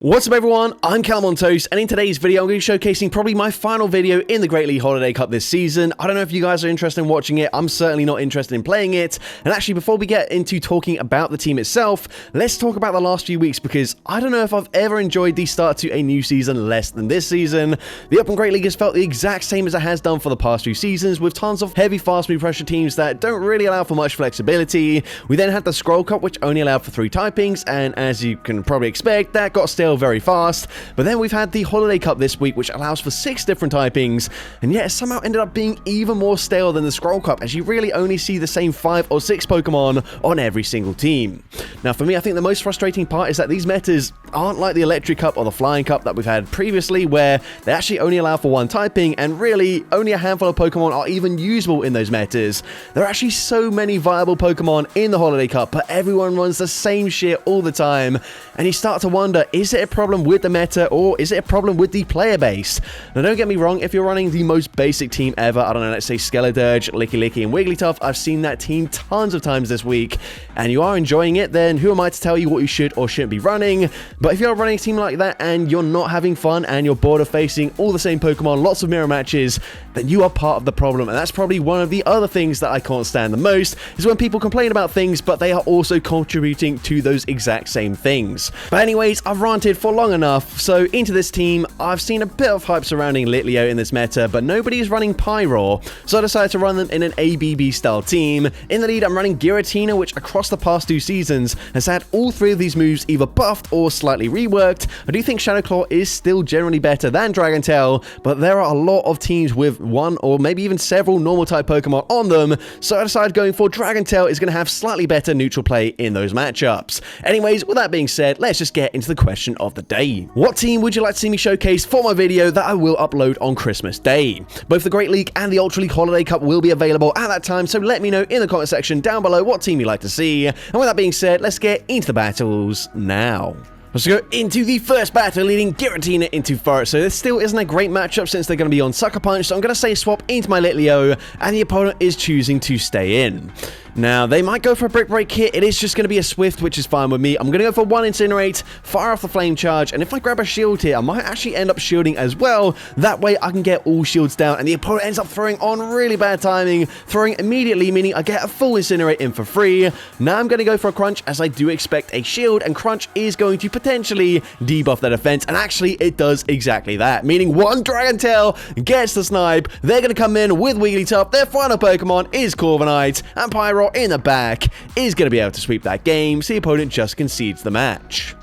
What's up everyone, I'm CallumOnToast, and in today's video I'm going to be showcasing probably my final video in the Great League Holiday Cup this season. I don't know if you guys are interested in watching it, I'm certainly not interested in playing it. And actually, before we get into talking about the team itself, let's talk about the last few weeks, because I don't know if I've ever enjoyed the start to a new season less than this season. The Open Great League has felt the exact same as it has done for the past few seasons, with tons of heavy fast move pressure teams that don't really allow for much flexibility. We then had the Scroll Cup, which only allowed for 3 typings, and as you can probably expect, that got stale very fast. But then we've had the Holiday Cup this week, which allows for 6 different typings, and yet it somehow ended up being even more stale than the Scroll Cup, as you really only see the same 5 or 6 Pokemon on every single team. Now for me, I think the most frustrating part is that these metas aren't like the Electric Cup or the Flying Cup that we've had previously, where they actually only allow for 1 typing, and really only a handful of Pokemon are even usable in those metas. There are actually so many viable Pokemon in the Holiday Cup, but everyone runs the same shit all the time, and you start to wonder, is it a problem with the meta, or is it a problem with the player base? Now don't get me wrong, if you're running the most basic team ever, I don't know, let's say Skeledirge, Licky and Wigglytuff, I've seen that team tons of times this week, and you are enjoying it, then who am I to tell you what you should or shouldn't be running? But if you're running a team like that and you're not having fun and you're bored of facing all the same Pokemon, lots of mirror matches, then you are part of the problem. And that's probably one of the other things that I can't stand the most, is when people complain about things but they are also contributing to those exact same things. But anyways, I've ranted for long enough, so into this team. I've seen a bit of hype surrounding Litleo in this meta, but nobody is running Pyro, so I decided to run them in an ABB style team. In the lead, I'm running Giratina, which across the past 2 seasons has had all 3 of these moves either buffed or slightly reworked. I do think Shadow Claw is still generally better than Dragon Tail, but there are a lot of teams with 1 or maybe even several normal type Pokemon on them, so I decided going for Dragon Tail is going to have slightly better neutral play in those matchups. Anyways, with that being said, let's just get into the question of the day. What team would you like to see me showcase for my video that I will upload on Christmas Day? Both the Great League and the Ultra League Holiday Cup will be available at that time, so let me know in the comment section down below what team you'd like to see. And with that being said, let's get into the battles now. Let's go into the first battle, leading Giratina into Forest. So this still isn't a great matchup since they're going to be on Sucker Punch, so I'm going to say swap into my Litleo, and the opponent is choosing to stay in. Now, they might go for a Brick Break here. It is just going to be a Swift, which is fine with me. I'm going to go for 1 Incinerate, fire off the Flame Charge, and if I grab a shield here, I might actually end up shielding as well. That way, I can get all shields down, and the opponent ends up throwing on really bad timing, throwing immediately, meaning I get a full Incinerate in for free. Now, I'm going to go for a Crunch, as I do expect a shield, and Crunch is going to potentially debuff their defense, and actually, it does exactly that, meaning 1 Dragon Tail gets the snipe. They're going to come in with Wigglytuff. Their final Pokemon is Corviknight, and Pyro in the back is going to be able to sweep that game, so the opponent just concedes the match.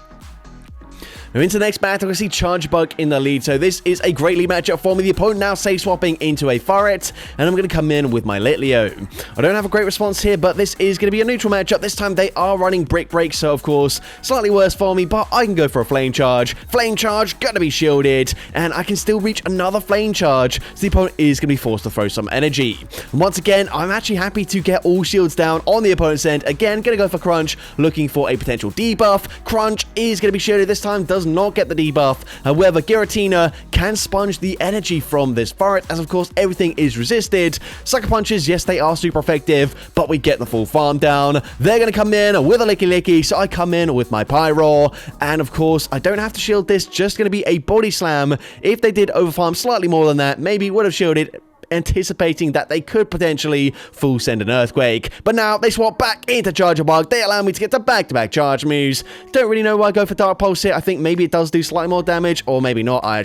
Now into the next battle, we see Charge Bug in the lead, so this is a Great League matchup for me. The opponent now safe swapping into a Furret, and I'm going to come in with my Litleo. I don't have a great response here, but this is going to be a neutral matchup. This time they are running Brick Break, so of course, slightly worse for me, but I can go for a Flame Charge. Flame Charge, going to be shielded, and I can still reach another Flame Charge, so the opponent is going to be forced to throw some energy. And once again, I'm actually happy to get all shields down on the opponent's end. Again, going to go for Crunch, looking for a potential debuff. Crunch is going to be shielded this time, does not get the debuff. However, Giratina can sponge the energy from this Furret, as of course everything is resisted. Sucker Punches, yes, they are super effective, but we get the full farm down. They're going to come in with a Licky, so I come in with my Pyro, and of course I don't have to shield this, just going to be a Body Slam. If they did overfarm slightly more than that, maybe would have shielded, anticipating that they could potentially full send an Earthquake. But now they swap back into Charge Bug. They allow me to get to back-to-back charge moves. Don't really know why I go for Dark Pulse here. I think maybe it does do slightly more damage, or maybe not. I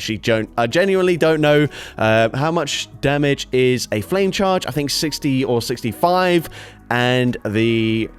genuinely don't know how much damage is a Flame Charge. I think 60 or 65, and the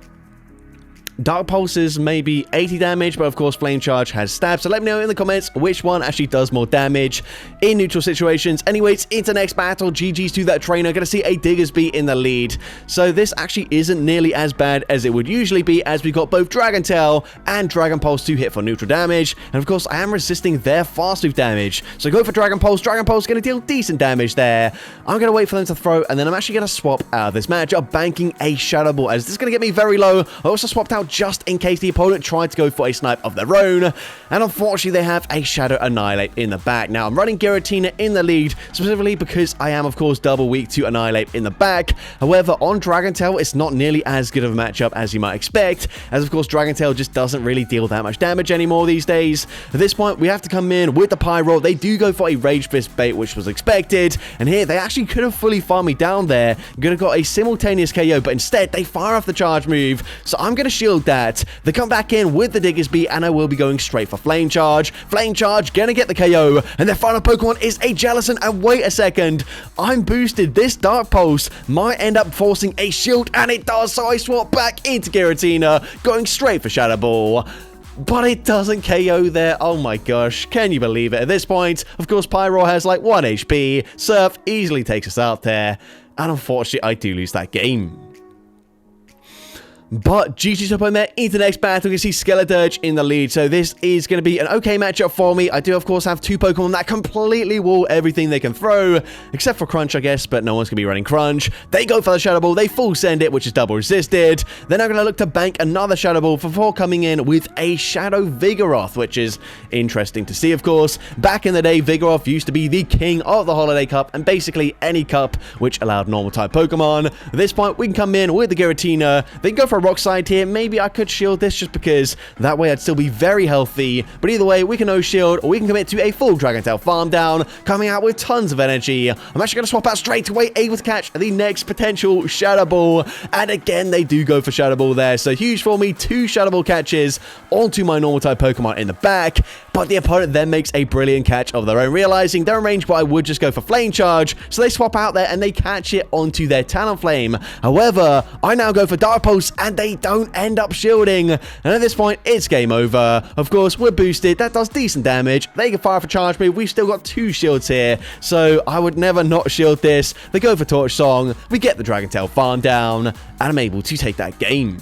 Dark Pulse is maybe 80 damage, but of course Flame Charge has stab, so let me know in the comments which one actually does more damage in neutral situations. Anyways, into the next battle, GG's to that trainer. Gonna see a Diggersby in the lead, so this actually isn't nearly as bad as it would usually be, as we got both Dragon Tail and Dragon Pulse to hit for neutral damage, and of course I am resisting their fast move damage, so go for Dragon Pulse. Dragon Pulse gonna deal decent damage there. I'm gonna wait for them to throw, and then I'm actually gonna swap out of this matchup, banking a Shadow Ball, as this is gonna get me very low. I also swapped out out just in case the opponent tried to go for a snipe of their own. And unfortunately, they have a Shadow Annihilate in the back. Now, I'm running Giratina in the lead, specifically because I am, of course, double weak to Annihilate in the back. However, on Dragon Tail, it's not nearly as good of a matchup as you might expect, as, of course, Dragon Tail just doesn't really deal that much damage anymore these days. At this point, we have to come in with the Pyro. They do go for a Rage Fist bait, which was expected, and here, they actually could have fully farmed me down there. Could have got a simultaneous KO, but instead, they fire off the charge move, so I'm going to shield that. They come back in with the Diggersby, and I will be going straight for Flame Charge. Flame Charge, gonna get the KO, and their final Pokemon is a Jellicent, and wait a second, I'm boosted. This Dark Pulse might end up forcing a shield, and it does, so I swap back into Giratina, going straight for Shadow Ball. But it doesn't KO there. Oh my gosh, can you believe it? At this point, of course, Pyro has like 1 HP, Surf easily takes us out there, and unfortunately, I do lose that game. But GG's up on there into the next battle. You can see Skeledirge in the lead. So this is going to be an okay matchup for me. I do, of course, have 2 Pokemon that completely wall everything they can throw. Except for Crunch, I guess. But no one's going to be running Crunch. They go for the Shadow Ball. They full send it, which is double resisted. Then I'm going to look to bank another Shadow Ball before coming in with a Shadow Vigoroth, which is interesting to see, of course. Back in the day, Vigoroth used to be the king of the Holiday Cup. And basically any cup which allowed normal type Pokemon. At this point, we can come in with the Giratina. They can go for a Rock Slide here. Maybe I could shield this just because that way I'd still be very healthy. But either way, we can no shield or we can commit to a full Dragon Tail farm down, coming out with tons of energy. I'm actually going to swap out straight away, able to catch the next potential Shadow Ball. And again, they do go for Shadow Ball there. So huge for me, 2 Shadow Ball catches onto my normal type Pokemon in the back. But the opponent then makes a brilliant catch of their own, realizing they're in range, but I would just go for Flame Charge. So they swap out there and they catch it onto their Talonflame. However, I now go for Dark Pulse and they don't end up shielding. And at this point, it's game over. Of course, we're boosted. That does decent damage. They can fire for charge move. We've still got 2 shields here. So I would never not shield this. They go for Torch Song. We get the Dragon Tail farm down. And I'm able to take that game.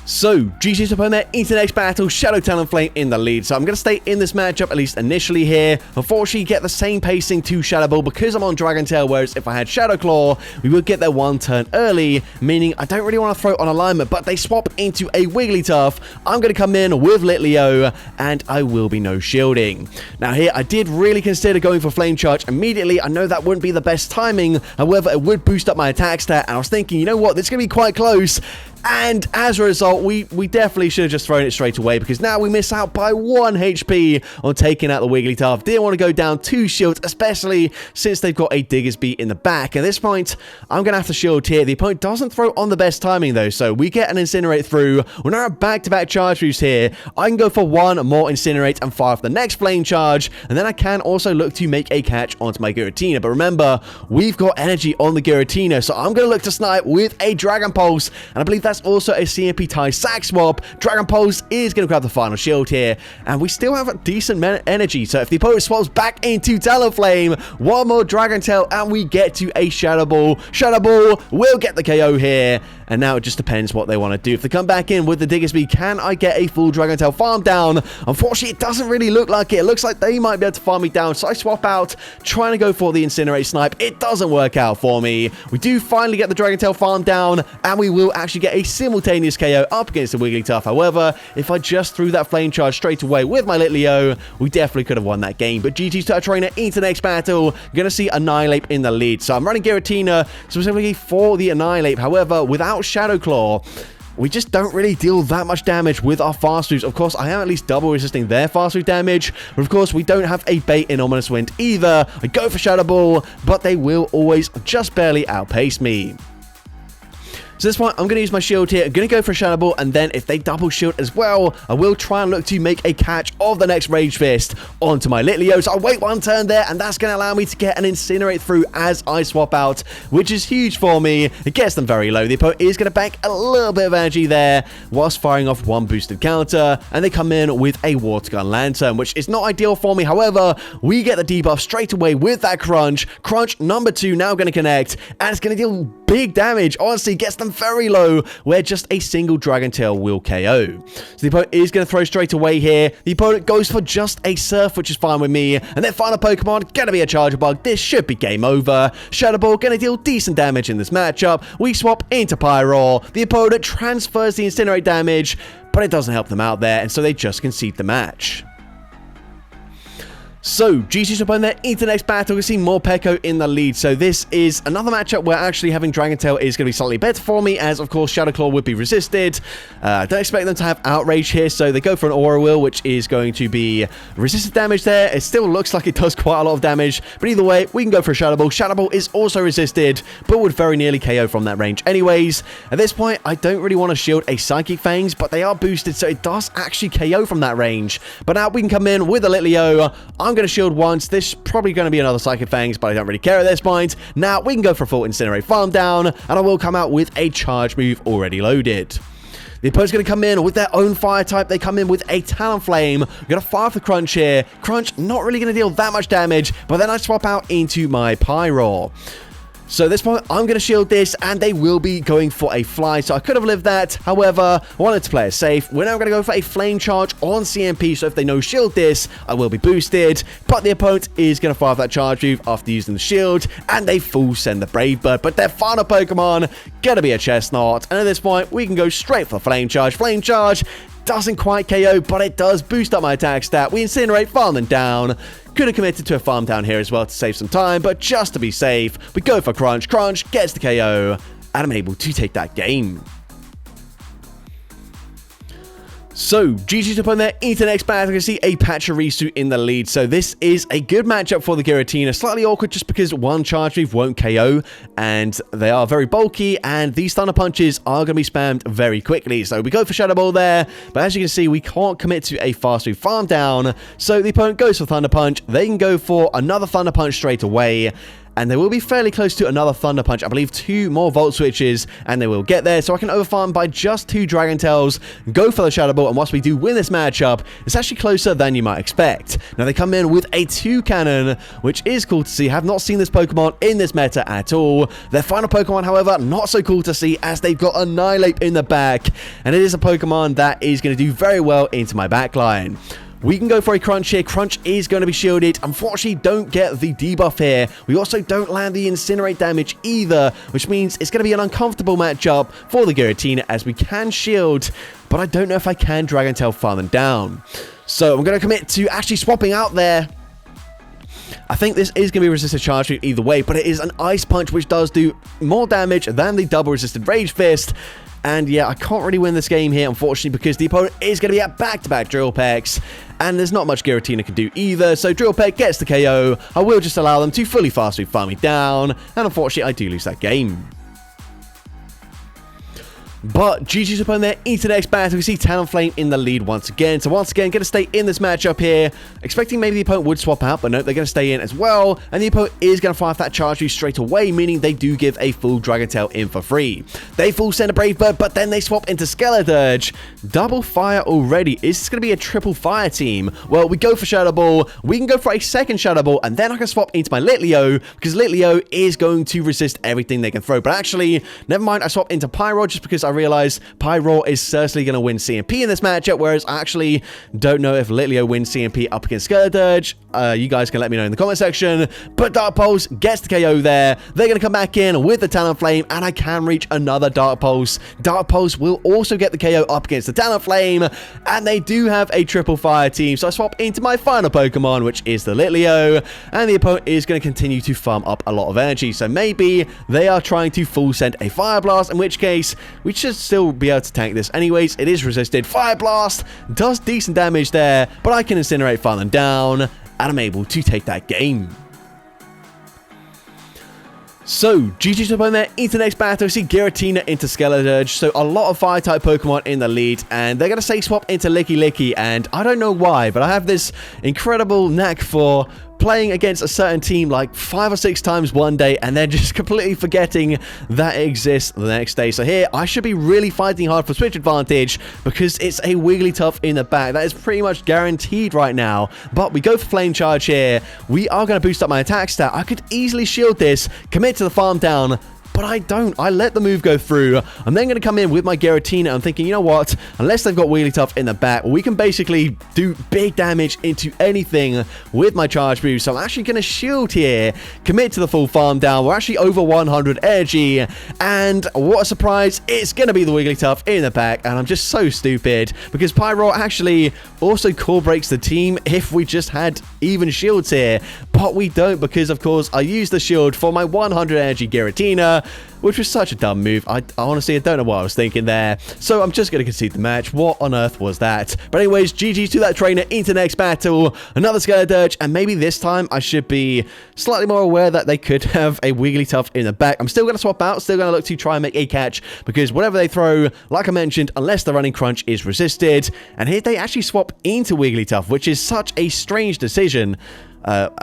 So, GG's up on there into the next battle, Shadow Talonflame in the lead. So I'm going to stay in this matchup, at least initially here. Unfortunately, get the same pacing to Shadow Ball because I'm on Dragon Tail, whereas if I had Shadow Claw, we would get there 1 turn early, meaning I don't really want to throw it on alignment, but they swap into a Wigglytuff. I'm going to come in with Litleo, and I will be no shielding. Now here, I did really consider going for Flame Charge immediately. I know that wouldn't be the best timing, however, it would boost up my attack stat, and I was thinking, you know what, this is going to be quite close. And as a result, we definitely should have just thrown it straight away because now we miss out by 1 HP on taking out the Wigglytuff. Didn't want to go down 2 shields, especially since they've got a Diggersby in the back. At this point, I'm going to have to shield here. The opponent doesn't throw on the best timing though, so we get an Incinerate through. We're now back-to-back charge moves here. I can go for 1 more Incinerate and fire off the next Flame Charge, and then I can also look to make a catch onto my Giratina. But remember, we've got energy on the Giratina, so I'm going to look to snipe with a Dragon Pulse, and I believe that's also a CMP tie sack swap. Dragon Pulse is going to grab the final shield here, and we still have a decent energy. So if the opponent swaps back into Talonflame, 1 more Dragon Tail, and we get to a Shadow Ball. Shadow Ball will get the KO here, and now it just depends what they want to do. If they come back in with the Diggersby, can I get a full Dragon Tail farm down? Unfortunately, it doesn't really look like it. It looks like they might be able to farm me down, so I swap out, trying to go for the Incinerate snipe. It doesn't work out for me. We do finally get the Dragon Tail farm down, and we will actually get a simultaneous KO up against the Wigglytuff. However, if I just threw that Flame Charge straight away with my Litleo, we definitely could have won that game. But GG's to our trainer into the next battle. Gonna see Annihilate in the lead. So I'm running Giratina specifically for the Annihilate. However, without Shadow Claw, we just don't really deal that much damage with our fast moves. Of course, I am at least double resisting their fast move damage. But of course, we don't have a bait in Ominous Wind either. I go for Shadow Ball, but they will always just barely outpace me. So this point, I'm going to use my shield here. I'm going to go for a Shadow Ball, and then if they double shield as well, I will try and look to make a catch of the next Rage Fist onto my Litleo. So I'll wait 1 turn there, and that's going to allow me to get an Incinerate through as I swap out, which is huge for me. It gets them very low. The opponent is going to bank a little bit of energy there whilst firing off 1 boosted counter, and they come in with a Water Gun Lantern, which is not ideal for me. However, we get the debuff straight away with that Crunch. Crunch number 2 now going to connect, and it's going to deal big damage. Honestly, gets them very low, where just a single Dragon Tail will KO. So the opponent is going to throw straight away here. The opponent goes for just a Surf, which is fine with me. And their final Pokemon, going to be a Charger Bug. This should be game over. Shadow Ball going to deal decent damage in this matchup. We swap into Pyro. The opponent transfers the Incinerate damage, but it doesn't help them out there, and so they just concede the match. So, GG's up on there into the next battle. We see Morpeko in the lead. So this is another matchup where actually having Dragon Tail is going to be slightly better for me, as of course Shadow Claw would be resisted. I don't expect them to have Outrage here, so they go for an Aura Wheel, which is going to be resisted damage there. It still looks like it does quite a lot of damage, but either way, we can go for a Shadow Ball. Shadow Ball is also resisted, but would very nearly KO from that range anyways. At this point, I don't really want to shield a Psychic Fangs, but they are boosted, so it does actually KO from that range. But now we can come in with a Litleo. I'm going to shield once. This is probably going to be another Psychic Fangs, but I don't really care at this point. Now we can go for a full Incinerate Farm Down, and I will come out with a charge move already loaded. The opponent's going to come in with their own fire type. They come in with a Talonflame. We're going to fire off the Crunch here. Crunch not really going to deal that much damage, but then I swap out into my Pyro. So at this point, I'm going to shield this, and they will be going for a Fly, so I could have lived that. However, I wanted to play it safe. We're now going to go for a Flame Charge on CMP, so if they no-shield this, I will be boosted. But the opponent is going to fire off that charge move after using the shield, and they full send the Brave Bird. But their final Pokemon, going to be a Chestnut. And at this point, we can go straight for Flame Charge. Flame Charge doesn't quite KO, but it does boost up my attack stat. We Incinerate, farm them down. Could have committed to a farm down here as well to save some time, but just to be safe, we go for Crunch. Crunch gets the KO, and I'm able to take that game. So, GG's up on there into the next battle. You can see a Pachirisu in the lead. So this is a good matchup for the Giratina. Slightly awkward just because one charge move won't KO, and they are very bulky, and these Thunder Punches are going to be spammed very quickly. So we go for Shadow Ball there, but as you can see, we can't commit to a fast move farm down. So the opponent goes for Thunder Punch. They can go for another Thunder Punch straight away, and they will be fairly close to another Thunder Punch. I believe 2 more Volt Switches, and they will get there. So I can overfarm by just 2 Dragon Tails, go for the Shadow Ball, and once we do win this matchup, it's actually closer than you might expect. Now they come in with a 2 Cannon, which is cool to see. Have not seen this Pokemon in this meta at all. Their final Pokemon, however, not so cool to see, as they've got Annihilate in the back, and it is a Pokemon that is going to do very well into my backline. We can go for a Crunch here. Crunch is going to be shielded. Unfortunately, don't get the debuff here. We also don't land the Incinerate damage either, which means it's going to be an uncomfortable matchup for the Giratina, as we can shield, but I don't know if I can Dragon Tail farm them down. So I'm going to commit to actually swapping out there. I think this is going to be resisted charge move either way, but it is an Ice Punch, which does do more damage than the double resisted Rage Fist. And yeah, I can't really win this game here, unfortunately, because the opponent is going to be at back-to-back Drill Pecks, and there's not much Giratina can do either. So Drill Peck gets the KO. I will just allow them to fully fast move farm me down, and unfortunately, I do lose that game. But GG's up on there into the next battle. We see Talonflame in the lead once again. So once again, going to stay in this matchup here. Expecting maybe the opponent would swap out, but no, they're going to stay in as well. And the opponent is going to fire off that charge move straight away, meaning they do give a full Dragon Tail in for free. They full send a Brave Bird, but then they swap into Skeledirge. Double fire already. Is this going to be a triple fire team? Well, we go for Shadow Ball. We can go for a second Shadow Ball, and then I can swap into my Litleo, because Litleo is going to resist everything they can throw. But actually, never mind, I swap into Pyro just because I realize Pyro is certainly going to win CMP in this matchup, whereas I actually don't know if Litleo wins CMP up against Skeledirge. You guys can let me know in the comment section. But Dark Pulse gets the KO there. They're going to come back in with the Talonflame, and I can reach another Dark Pulse. Dark Pulse will also get the KO up against the Talonflame, and they do have a triple fire team. So I swap into my final Pokemon, which is the Litleo, and the opponent is going to continue to farm up a lot of energy. So maybe they are trying to full send a Fire Blast, in which case we should still be able to tank this anyways. It is resisted. Fire Blast does decent damage there, but I can Incinerate, farm them down, and I'm able to take that game. So, GG's up on there into the next battle. We see Giratina into Skeledirge. So, a lot of Fire-type Pokemon in the lead, and they're going to say swap into Licky, and I don't know why, but I have this incredible knack for playing against a certain team like 5 or 6 times one day, and then just completely forgetting that it exists the next day. So here, I should be really fighting hard for switch advantage, because it's a Wigglytuff in the back. That is pretty much guaranteed right now. But we go for Flame Charge here. We are going to boost up my attack stat. I could easily shield this, commit to the farm down, but I don't. I let the move go through. I'm then going to come in with my Giratina. I'm thinking, you know what? Unless they've got Wigglytuff in the back, we can basically do big damage into anything with my charge move. So I'm actually going to shield here, commit to the full farm down. We're actually over 100 energy, and what a surprise, it's going to be the Wigglytuff in the back, and I'm just so stupid because Pyro actually also core breaks the team if we just had even shields here, but we don't because, of course, I used the shield for my 100 energy Giratina, which was such a dumb move. I honestly, I don't know what I was thinking there. So I'm just going to concede the match. What on earth was that? But anyways, GG to that trainer into next battle. Another Skeledirge, and maybe this time I should be slightly more aware that they could have a Wigglytuff in the back. I'm still going to swap out, still going to look to try and make a catch, because whatever they throw, like I mentioned, unless the running crunch is resisted. And here they actually swap into Wigglytuff, which is such a strange decision.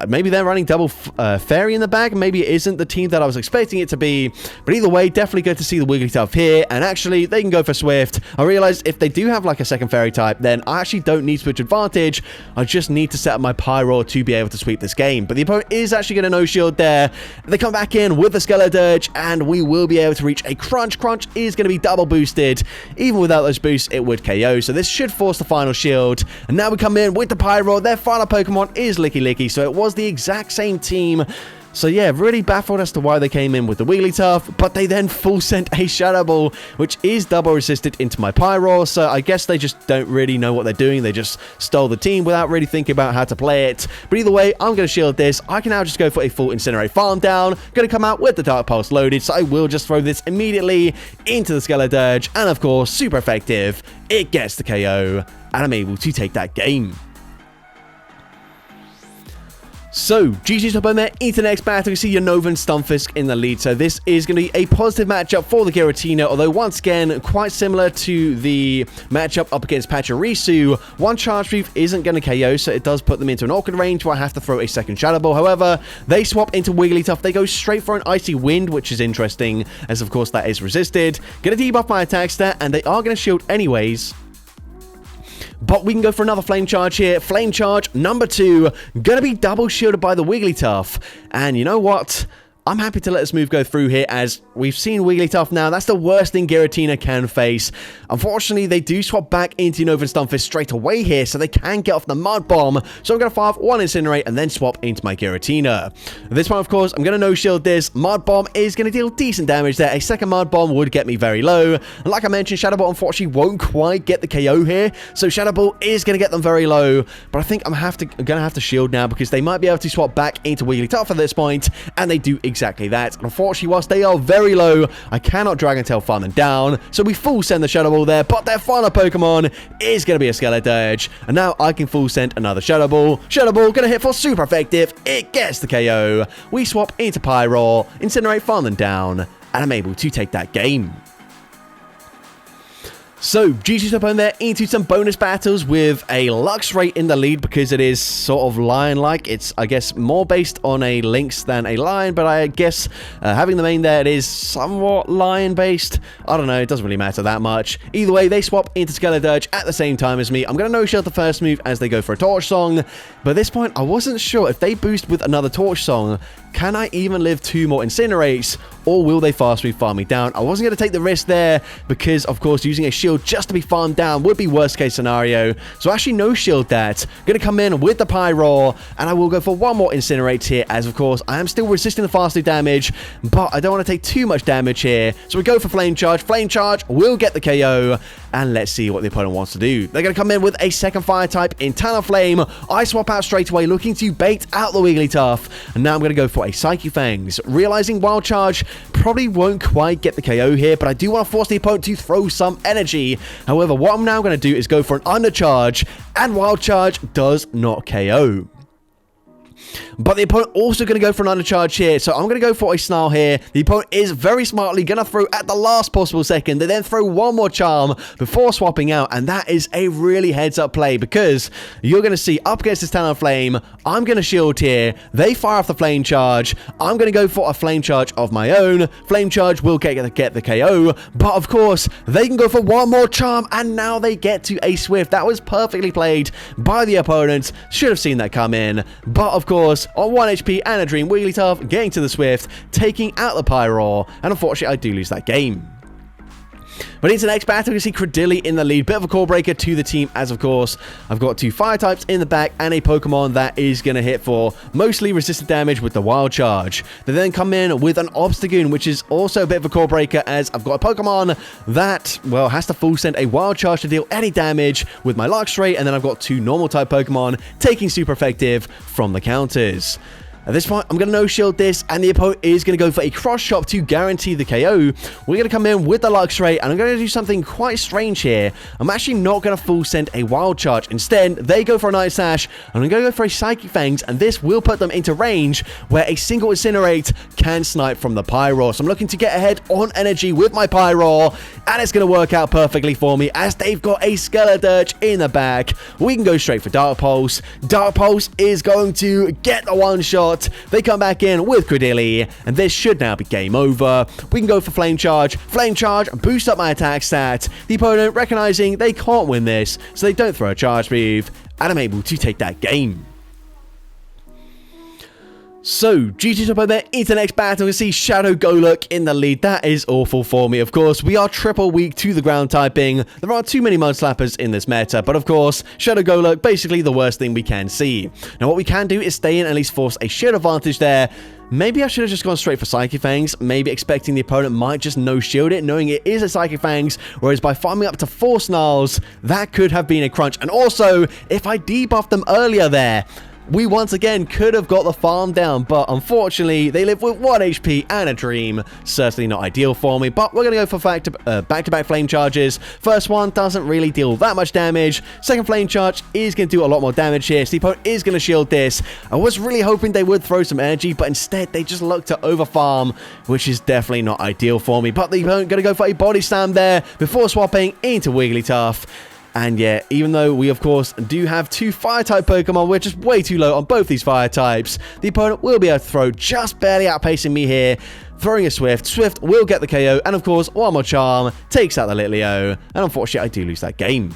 Maybe they're running double fairy in the bag. Maybe it isn't the team that I was expecting it to be. But either way, definitely good to see the Wigglytuff here. And actually, they can go for Swift. I realized if they do have like a second fairy type, then I actually don't need Switch Advantage. I just need to set up my Pyro to be able to sweep this game. But the opponent is actually going to no shield there. They come back in with the Skeledirge, and we will be able to reach a Crunch. Crunch is going to be double boosted. Even without those boosts, it would KO. So this should force the final shield. And now we come in with the Pyro. Their final Pokemon is Licky Licky. So it was the exact same team. So yeah, really baffled as to why they came in with the Wigglytuff, but they then full sent a Shadow Ball, which is double resisted into my Pyro, so I guess they just don't really know what they're doing. They just stole the team without really thinking about how to play it. But either way, I'm going to shield this. I can now just go for a full Incinerate farm down. Going to come out with the Dark Pulse loaded, so I will just throw this immediately into the Skeledirge, and of course, super effective. It gets the KO, and I'm able to take that game. So, GG's top on there into the next battle. You see Unova and Stunfisk in the lead. So this is going to be a positive matchup for the Giratina. Although, once again, quite similar to the matchup up against Pachirisu. One Charge Move isn't going to KO, so it does put them into an awkward range where I have to throw a second Shadow Ball. However, they swap into Wigglytuff. They go straight for an Icy Wind, which is interesting, as of course that is resisted. Going to debuff my attacks there, and they are going to shield anyways. But we can go for another Flame Charge here. Flame Charge number 2. Gonna be double shielded by the Wigglytuff. And you know what? I'm happy to let this move go through here, as we've seen Wigglytuff now. That's the worst thing Giratina can face. Unfortunately, they do swap back into Unova and Stunfisk straight away here, so they can get off the Mud Bomb. So I'm going to fire off one Incinerate and then swap into my Giratina. At this point, of course, I'm going to no-shield this. Mud Bomb is going to deal decent damage there. A second Mud Bomb would get me very low. And like I mentioned, Shadow Ball unfortunately won't quite get the KO here. So Shadow Ball is going to get them very low. But I think I'm going to have to shield now, because they might be able to swap back into Wigglytuff at this point, and they do exactly that. Unfortunately, whilst they are very low, I cannot Dragon Tail farm them down, so we full send the Shadow Ball there, but their final Pokemon is going to be a Skeledirge, and now I can full send another Shadow Ball. Shadow Ball going to hit for super effective. It gets the KO. We swap into Pyro, Incinerate, farm them down, and I'm able to take that game. So, GG's up on there into some bonus battles with a Luxray in the lead, because it is sort of lion-like. It's, I guess, more based on a lynx than a lion, but I guess having the main there, it is somewhat lion-based. I don't know, it doesn't really matter that much. Either way, they swap into Skeledirge at the same time as me. I'm going to no-shield the first move as they go for a Torch Song, but at this point, I wasn't sure if they boost with another Torch Song, can I even live 2 more Incinerates, or will they fast move farm me down? I wasn't going to take the risk there, because, of course, using a shield just to be farmed down would be worst case scenario. So actually no shield that. Going to come in with the Pyro, and I will go for one more Incinerate here, as of course I am still resisting the fast move damage, but I don't want to take too much damage here. So we go for Flame Charge. Flame Charge will get the KO, and let's see what the opponent wants to do. They're going to come in with a second fire type in Talonflame. I swap out straight away, looking to bait out the Wigglytuff, and now I'm going to go for a Psychic Fangs. Realizing Wild Charge probably won't quite get the KO here, but I do want to force the opponent to throw some energy. However, what I'm now going to do is go for an Undercharge, and Wild Charge does not KO. But the opponent also going to go for an Undercharge here, so I'm going to go for a Snarl here. The opponent is very smartly going to throw at the last possible second. They then throw one more Charm before swapping out, and that is a really heads-up play, because you're going to see up against this Talonflame, I'm going to shield here. They fire off the Flame Charge. I'm going to go for a Flame Charge of my own. Flame Charge will get the KO, but of course, they can go for one more Charm, and now they get to a Swift. That was perfectly played by the opponent. Should have seen that come in, but of of course, on 1 HP and a Dream, Wigglytuff getting to the Swift, taking out the Pyroar, and unfortunately I do lose that game. But into the next battle, you can see Credilli in the lead. Bit of a core breaker to the team, as of course, I've got 2 fire types in the back and a Pokemon that is going to hit for mostly resistant damage with the Wild Charge. They then come in with an Obstagoon, which is also a bit of a core breaker, as I've got a Pokemon that, well, has to full send a Wild Charge to deal any damage with my Luxray, and then I've got 2 normal type Pokemon taking super effective from the counters. At this point, I'm going to no-shield this, and the opponent is going to go for a cross-chop to guarantee the KO. We're going to come in with the Luxray, and I'm going to do something quite strange here. I'm actually not going to full send a Wild Charge. Instead, they go for a Night Sash, and I'm going to go for a Psychic Fangs, and this will put them into range where a single Incinerate can snipe from the Pyroar. So I'm looking to get ahead on energy with my Pyroar, and it's going to work out perfectly for me as they've got a Skeledirge in the back. We can go straight for Dark Pulse. Dark Pulse is going to get the one-shot. They come back in with Credilli, and this should now be game over. We can go for Flame Charge. Flame Charge, boost up my attack stat. The opponent recognizing they can't win this, so they don't throw a charge move, and I'm able to take that game. So, GG's up there into the next battle. We see Shadow Golurk in the lead. That is awful for me, of course. We are triple weak to the ground typing. There are too many Mud Slappers in this meta, but of course, Shadow Golurk, basically the worst thing we can see. Now, what we can do is stay in and at least force a shield advantage there. Maybe I should have just gone straight for Psychic Fangs, maybe expecting the opponent might just no-shield it, knowing it is a Psychic Fangs, whereas by farming up to 4 Snarls, that could have been a crunch. And also, if I debuffed them earlier there, we once again could have got the farm down, but unfortunately, they live with 1 HP and a Dream. Certainly not ideal for me, but we're going to go for back-to-back Flame Charges. First one doesn't really deal that much damage. Second Flame Charge is going to do a lot more damage here, so the opponent is going to shield this. I was really hoping they would throw some energy, but instead, they just look to overfarm, which is definitely not ideal for me. But the opponent going to go for a Body Slam there before swapping into Wigglytuff. And yeah, even though we, of course, do have 2 Fire-type Pokemon, we're just way too low on both these Fire types. The opponent will be able to throw, just barely outpacing me here. Throwing a Swift. Swift will get the KO, and of course, one more Charm takes out the Litleo. And unfortunately, I do lose that game.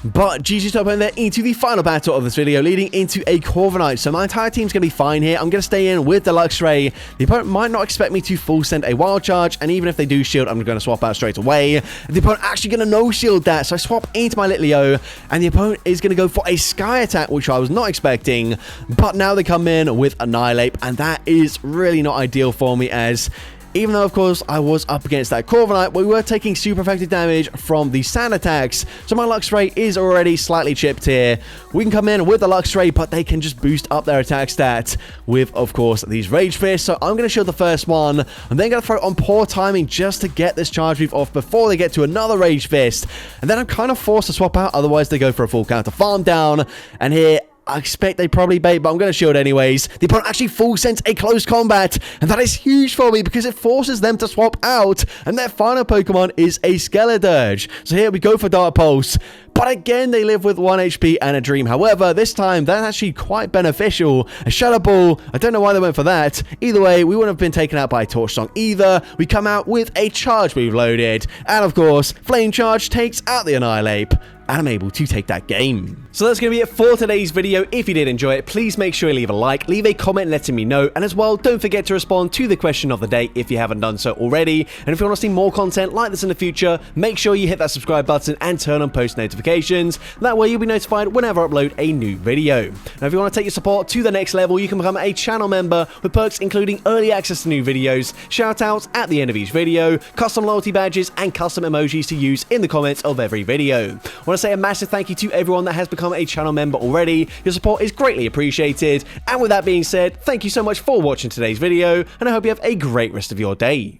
But GG's top end there into the final battle of this video, leading into a Corviknight. So my entire team's going to be fine here. I'm going to stay in with the Luxray. The opponent might not expect me to full send a Wild Charge, and even if they do shield, I'm going to swap out straight away. The opponent actually going to no-shield that, so I swap into my Litleo, and the opponent is going to go for a Sky Attack, which I was not expecting. But now they come in with Annihilate, and that is really not ideal for me, as even though, of course, I was up against that Corviknight, we were taking super effective damage from the sand attacks, so my Luxray is already slightly chipped here. We can come in with the Luxray, but they can just boost up their attack stat with, of course, these Rage Fists. So I'm going to shield the first one. I'm then going to throw it on Poor Timing just to get this charge move off before they get to another Rage Fist. And then I'm kind of forced to swap out, otherwise they go for a full counter farm down. And here, I expect they probably bait, but I'm going to shield anyways. The opponent actually full sends a close combat, and that is huge for me because it forces them to swap out, and their final Pokemon is a Skeledirge. So here we go for Dark Pulse. But again, they live with 1 HP and a Dream. However, this time, that's actually quite beneficial. A Shadow Ball, I don't know why they went for that. Either way, we wouldn't have been taken out by a Torch Song either. We come out with a Charge Move loaded. And of course, Flame Charge takes out the Annihilate. And I'm able to take that game. So that's going to be it for today's video. If you did enjoy it, please make sure you leave a like, leave a comment letting me know, and as well, don't forget to respond to the question of the day if you haven't done so already. And if you want to see more content like this in the future, make sure you hit that subscribe button and turn on post notifications. That way you'll be notified whenever I upload a new video. Now, if you want to take your support to the next level, you can become a channel member with perks including early access to new videos, shoutouts at the end of each video, custom loyalty badges, and custom emojis to use in the comments of every video. I want to say a massive thank you to everyone that has become a channel member already. Your support is greatly appreciated. And with that being said, thank you so much for watching today's video, and I hope you have a great rest of your day.